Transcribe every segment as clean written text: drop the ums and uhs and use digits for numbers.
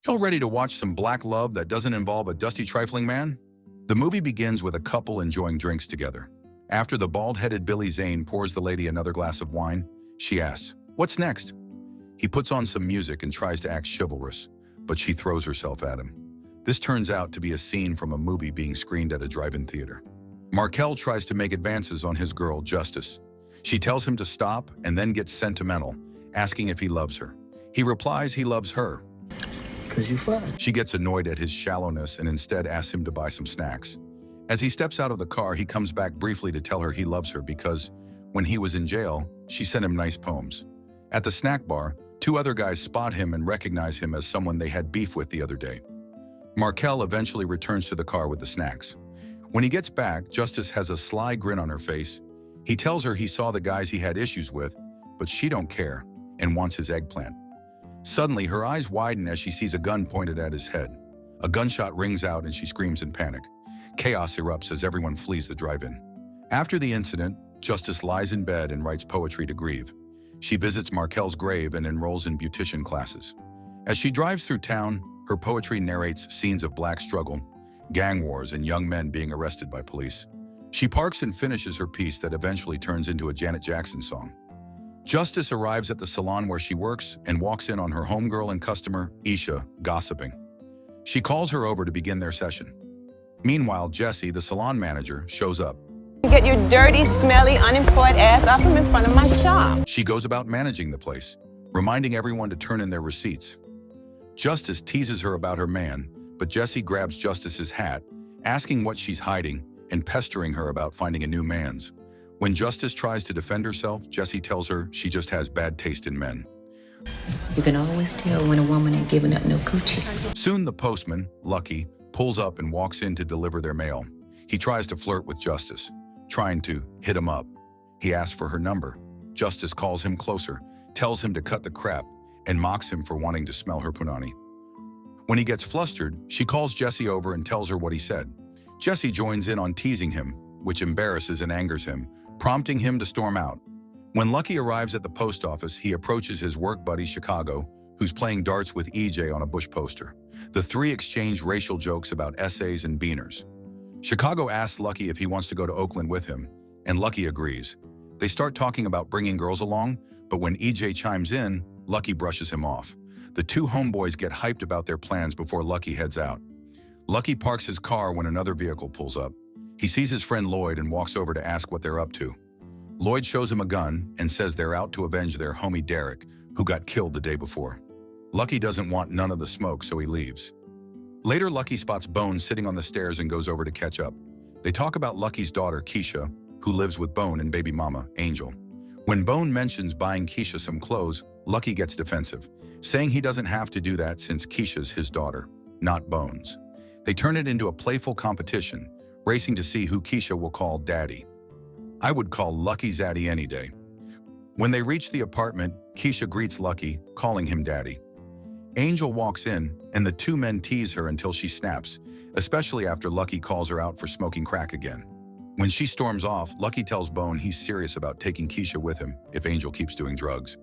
Y'all ready to watch some black love that doesn't involve a dusty trifling man? The movie begins with a couple enjoying drinks together. After the bald-headed Billy Zane pours the lady another glass of wine, she asks, "What's next?" He puts on some music and tries to act chivalrous, but she throws herself at him. This turns out to be a scene from a movie being screened at a drive-in theater. Markel tries to make advances on his girl, Justice. She tells him to stop and then gets sentimental, asking if he loves her. He replies he loves her. "'Cause you fine." She gets annoyed at his shallowness and instead asks him to buy some snacks. As he steps out of the car, he comes back briefly to tell her he loves her because, when he was in jail, she sent him nice poems. At the snack bar, two other guys spot him and recognize him as someone they had beef with the other day. Markel eventually returns to the car with the snacks. When he gets back, Justice has a sly grin on her face. He tells her he saw the guys he had issues with, but she don't care and wants his eggplant. Suddenly, her eyes widen as she sees a gun pointed at his head. A gunshot rings out and she screams in panic. Chaos erupts as everyone flees the drive-in. After the incident, Justice lies in bed and writes poetry to grieve. She visits Markel's grave and enrolls in beautician classes. As she drives through town, her poetry narrates scenes of black struggle, gang wars, and young men being arrested by police. She parks and finishes her piece that eventually turns into a Janet Jackson song. Justice arrives at the salon where she works and walks in on her homegirl and customer, Iesha, gossiping. She calls her over to begin their session. Meanwhile, Jesse, the salon manager, shows up. "Get your dirty, smelly, unemployed ass off from in front of my shop." She goes about managing the place, reminding everyone to turn in their receipts. Justice teases her about her man, but Jesse grabs Justice's hat, asking what she's hiding and pestering her about finding a new man's. When Justice tries to defend herself, Jesse tells her she just has bad taste in men. You can always tell when a woman ain't giving up no coochie. Soon the postman, Lucky, pulls up and walks in to deliver their mail. He tries to flirt with Justice, trying to hit him up. He asks for her number. Justice calls him closer, tells him to cut the crap, and mocks him for wanting to smell her punani. When he gets flustered, she calls Jesse over and tells her what he said. Jesse joins in on teasing him, which embarrasses and angers him, prompting him to storm out. When Lucky arrives at the post office, he approaches his work buddy Chicago, who's playing darts with EJ on a Bush poster. The three exchange racial jokes about essays and beaners. Chicago asks Lucky if he wants to go to Oakland with him, and Lucky agrees. They start talking about bringing girls along, but when EJ chimes in, Lucky brushes him off. The two homeboys get hyped about their plans before Lucky heads out. Lucky parks his car when another vehicle pulls up. He sees his friend Lloyd and walks over to ask what they're up to. Lloyd shows him a gun and says they're out to avenge their homie Derek, who got killed the day before. Lucky doesn't want none of the smoke, so he leaves. Later, Lucky spots Bone sitting on the stairs and goes over to catch up. They talk about Lucky's daughter, Keisha, who lives with Bone and baby mama, Angel. When Bone mentions buying Keisha some clothes, Lucky gets defensive, saying he doesn't have to do that since Keisha's his daughter, not Bone's. They turn it into a playful competition, racing to see who Keisha will call Daddy. I would call Lucky Zaddy any day. When they reach the apartment, Keisha greets Lucky, calling him Daddy. Angel walks in, and the two men tease her until she snaps, especially after Lucky calls her out for smoking crack again. When she storms off, Lucky tells Bone he's serious about taking Keisha with him if Angel keeps doing drugs.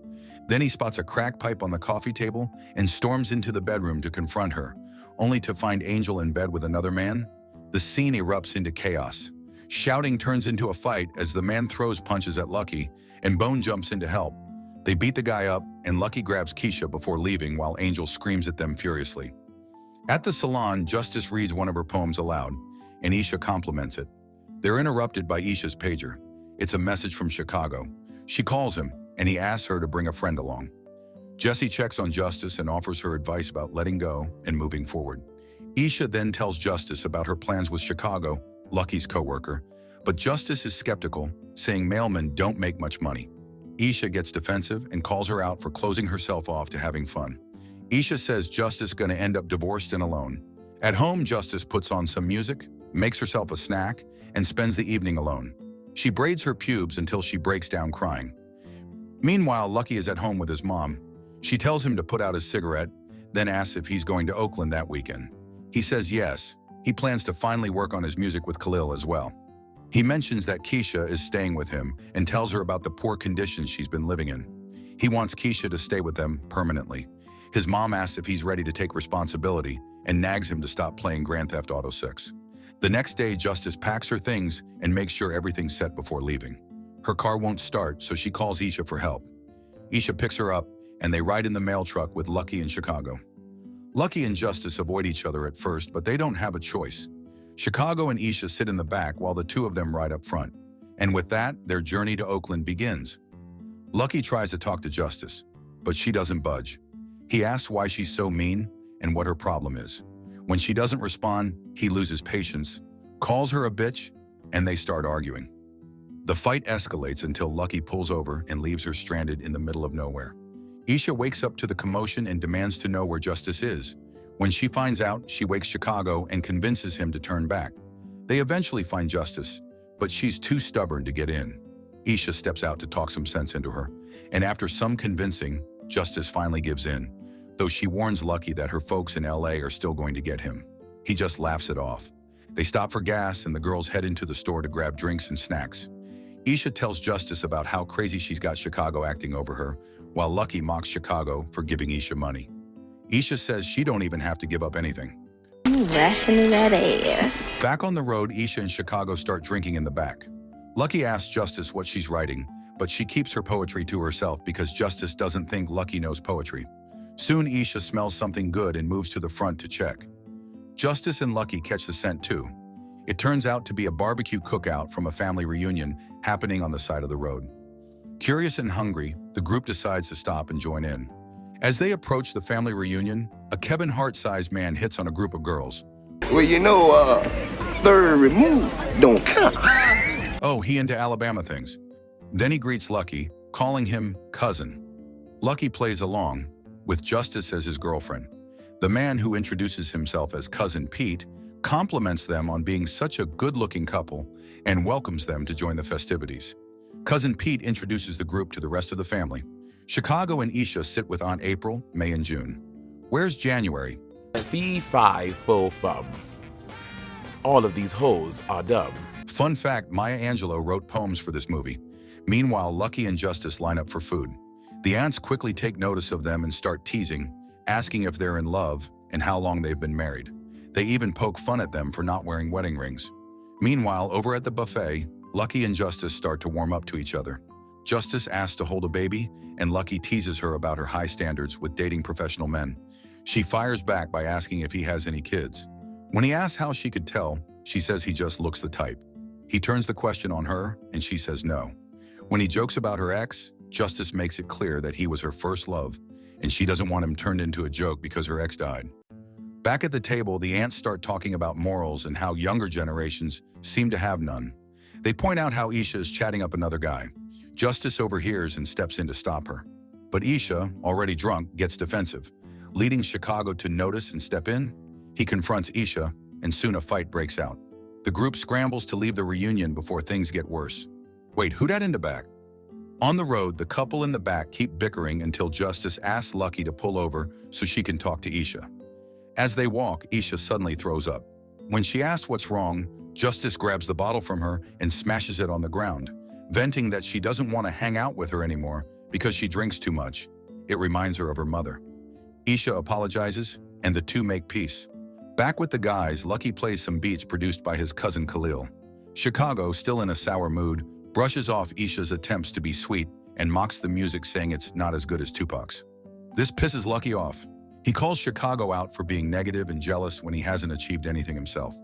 Then he spots a crack pipe on the coffee table and storms into the bedroom to confront her, only to find Angel in bed with another man. The scene erupts into chaos. Shouting turns into a fight as the man throws punches at Lucky, and Bone jumps in to help. They beat the guy up, and Lucky grabs Keisha before leaving while Angel screams at them furiously. At the salon, Justice reads one of her poems aloud, and Iesha compliments it. They're interrupted by Iesha's pager. It's a message from Chicago. She calls him, and he asks her to bring a friend along. Jesse checks on Justice and offers her advice about letting go and moving forward. Iesha then tells Justice about her plans with Chicago, Lucky's co-worker, but Justice is skeptical, saying mailmen don't make much money. Iesha gets defensive and calls her out for closing herself off to having fun. Iesha says Justice gonna end up divorced and alone. At home, Justice puts on some music, makes herself a snack, and spends the evening alone. She braids her pubes until she breaks down crying. Meanwhile, Lucky is at home with his mom. She tells him to put out his cigarette, then asks if he's going to Oakland that weekend. He says yes. He plans to finally work on his music with Khalil as well. He mentions that Keisha is staying with him and tells her about the poor conditions she's been living in. He wants Keisha to stay with them permanently. His mom asks if he's ready to take responsibility and nags him to stop playing Grand Theft Auto 6. The next day, Justice packs her things and makes sure everything's set before leaving. Her car won't start, so she calls Iesha for help. Iesha picks her up, and they ride in the mail truck with Lucky in Chicago. Lucky and Justice avoid each other at first, but they don't have a choice. Chicago and Iesha sit in the back while the two of them ride up front. And with that, their journey to Oakland begins. Lucky tries to talk to Justice, but she doesn't budge. He asks why she's so mean and what her problem is. When she doesn't respond, he loses patience, calls her a bitch, and they start arguing. The fight escalates until Lucky pulls over and leaves her stranded in the middle of nowhere. Iesha wakes up to the commotion and demands to know where Justice is. When she finds out, she wakes Chicago and convinces him to turn back. They eventually find Justice, but she's too stubborn to get in. Iesha steps out to talk some sense into her, and after some convincing, Justice finally gives in, though she warns Lucky that her folks in LA are still going to get him. He just laughs it off. They stop for gas and the girls head into the store to grab drinks and snacks. Iesha tells Justice about how crazy she's got Chicago acting over her, while Lucky mocks Chicago for giving Iesha money. Iesha says she don't even have to give up anything. You rationing that ass. Back on the road, Iesha and Chicago start drinking in the back. Lucky asks Justice what she's writing, but she keeps her poetry to herself because Justice doesn't think Lucky knows poetry. Soon Iesha smells something good and moves to the front to check. Justice and Lucky catch the scent too. It turns out to be a barbecue cookout from a family reunion happening on the side of the road. Curious and hungry, the group decides to stop and join in. As they approach the family reunion, a Kevin Hart-sized man hits on a group of girls. Well, you know, third remove don't count. Oh, he into Alabama things. Then he greets Lucky, calling him cousin. Lucky plays along, with Justice as his girlfriend. The man, who introduces himself as Cousin Pete, compliments them on being such a good-looking couple and welcomes them to join the festivities. Cousin Pete introduces the group to the rest of the family. Chicago and Iesha sit with Aunt April, May, and June. Where's January? Fee, fi, fo, fum. All of these hoes are dumb. Fun fact, Maya Angelou wrote poems for this movie. Meanwhile, Lucky and Justice line up for food. The aunts quickly take notice of them and start teasing, asking if they're in love and how long they've been married. They even poke fun at them for not wearing wedding rings. Meanwhile, over at the buffet, Lucky and Justice start to warm up to each other. Justice asks to hold a baby, and Lucky teases her about her high standards with dating professional men. She fires back by asking if he has any kids. When he asks how she could tell, she says he just looks the type. He turns the question on her, and she says no. When he jokes about her ex, Justice makes it clear that he was her first love, and she doesn't want him turned into a joke because her ex died. Back at the table, the aunts start talking about morals and how younger generations seem to have none. They point out how Iesha is chatting up another guy. Justice overhears and steps in to stop her. But Iesha, already drunk, gets defensive. Leading Chicago to notice and step in, he confronts Iesha, and soon a fight breaks out. The group scrambles to leave the reunion before things get worse. Wait, who dat in the back? On the road, the couple in the back keep bickering until Justice asks Lucky to pull over so she can talk to Iesha. As they walk, Iesha suddenly throws up. When she asks what's wrong, Justice grabs the bottle from her and smashes it on the ground, venting that she doesn't want to hang out with her anymore because she drinks too much. It reminds her of her mother. Iesha apologizes, and the two make peace. Back with the guys, Lucky plays some beats produced by his cousin Khalil. Chicago, still in a sour mood, brushes off Iesha's attempts to be sweet and mocks the music, saying it's not as good as Tupac's. This pisses Lucky off. He calls Chicago out for being negative and jealous when he hasn't achieved anything himself.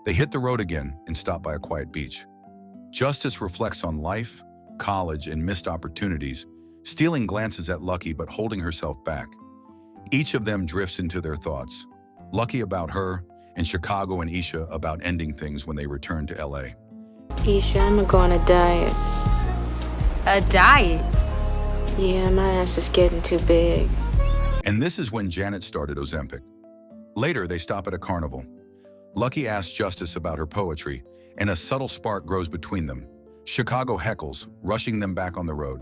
They hit the road again and stop by a quiet beach. Justice reflects on life, college, and missed opportunities, stealing glances at Lucky but holding herself back. Each of them drifts into their thoughts, Lucky about her, and Chicago and Iesha about ending things when they return to LA. Iesha, I'm gonna go on a diet. A diet? Yeah, my ass is getting too big. And this is when Janet started Ozempic. Later, they stop at a carnival. Lucky asks Justice about her poetry, and a subtle spark grows between them. Chicago heckles, rushing them back on the road.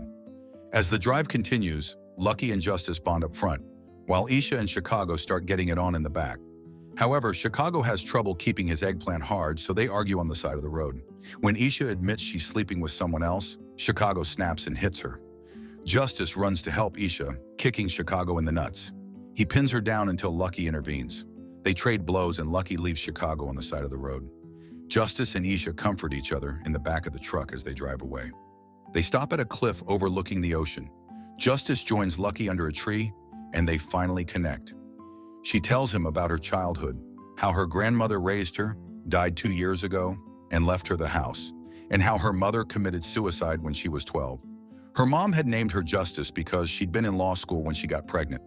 As the drive continues, Lucky and Justice bond up front, while Iesha and Chicago start getting it on in the back. However, Chicago has trouble keeping his eggplant hard, so they argue on the side of the road. When Iesha admits she's sleeping with someone else, Chicago snaps and hits her. Justice runs to help Iesha, kicking Chicago in the nuts. He pins her down until Lucky intervenes. They trade blows and Lucky leaves Chicago on the side of the road. Justice and Iesha comfort each other in the back of the truck as they drive away. They stop at a cliff overlooking the ocean. Justice joins Lucky under a tree, and they finally connect. She tells him about her childhood, how her grandmother raised her, died 2 years ago, and left her the house, and how her mother committed suicide when she was 12. Her mom had named her Justice because she'd been in law school when she got pregnant.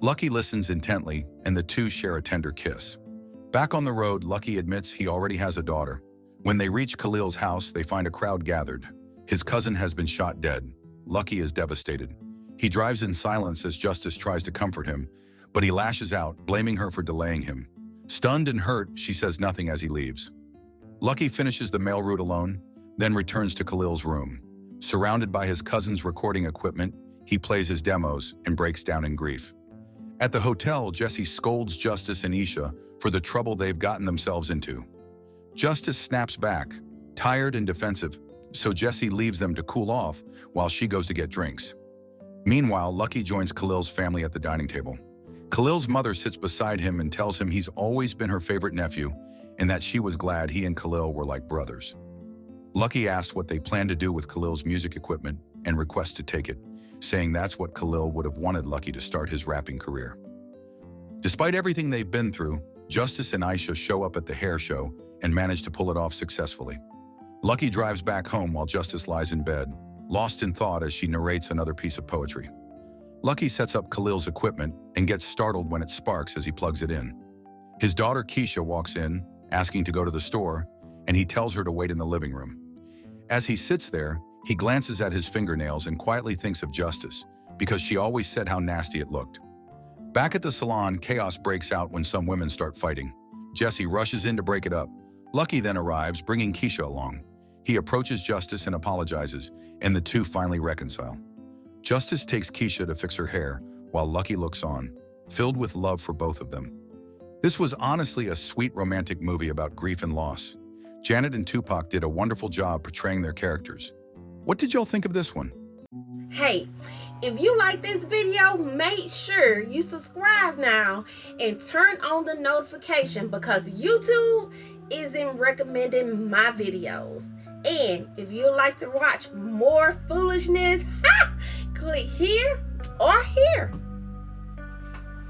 Lucky listens intently, and the two share a tender kiss. Back on the road, Lucky admits he already has a daughter. When they reach Khalil's house, they find a crowd gathered. His cousin has been shot dead. Lucky is devastated. He drives in silence as Justice tries to comfort him, but he lashes out, blaming her for delaying him. Stunned and hurt, she says nothing as he leaves. Lucky finishes the mail route alone, then returns to Khalil's room. Surrounded by his cousin's recording equipment, he plays his demos and breaks down in grief. At the hotel, Jesse scolds Justice and Iesha for the trouble they've gotten themselves into. Justice snaps back, tired and defensive, so Jesse leaves them to cool off while she goes to get drinks. Meanwhile, Lucky joins Khalil's family at the dining table. Khalil's mother sits beside him and tells him he's always been her favorite nephew and that she was glad he and Khalil were like brothers. Lucky asks what they plan to do with Khalil's music equipment and requests to take it, saying that's what Khalil would have wanted Lucky to start his rapping career. Despite everything they've been through, Justice and Iesha show up at the hair show and manage to pull it off successfully. Lucky drives back home while Justice lies in bed, lost in thought as she narrates another piece of poetry. Lucky sets up Khalil's equipment and gets startled when it sparks as he plugs it in. His daughter Keisha walks in, asking to go to the store, and he tells her to wait in the living room. As he sits there, he glances at his fingernails and quietly thinks of Justice, because she always said how nasty it looked. Back at the salon, chaos breaks out when some women start fighting. Jesse rushes in to break it up. Lucky then arrives, bringing Keisha along. He approaches Justice and apologizes, and the two finally reconcile. Justice takes Keisha to fix her hair, while Lucky looks on, filled with love for both of them. This was honestly a sweet romantic movie about grief and loss. Janet and Tupac did a wonderful job portraying their characters. What did y'all think of this one? Hey, if you like this video, make sure you subscribe now and turn on the notification because YouTube isn't recommending my videos. And if you'd like to watch more foolishness, click here or here.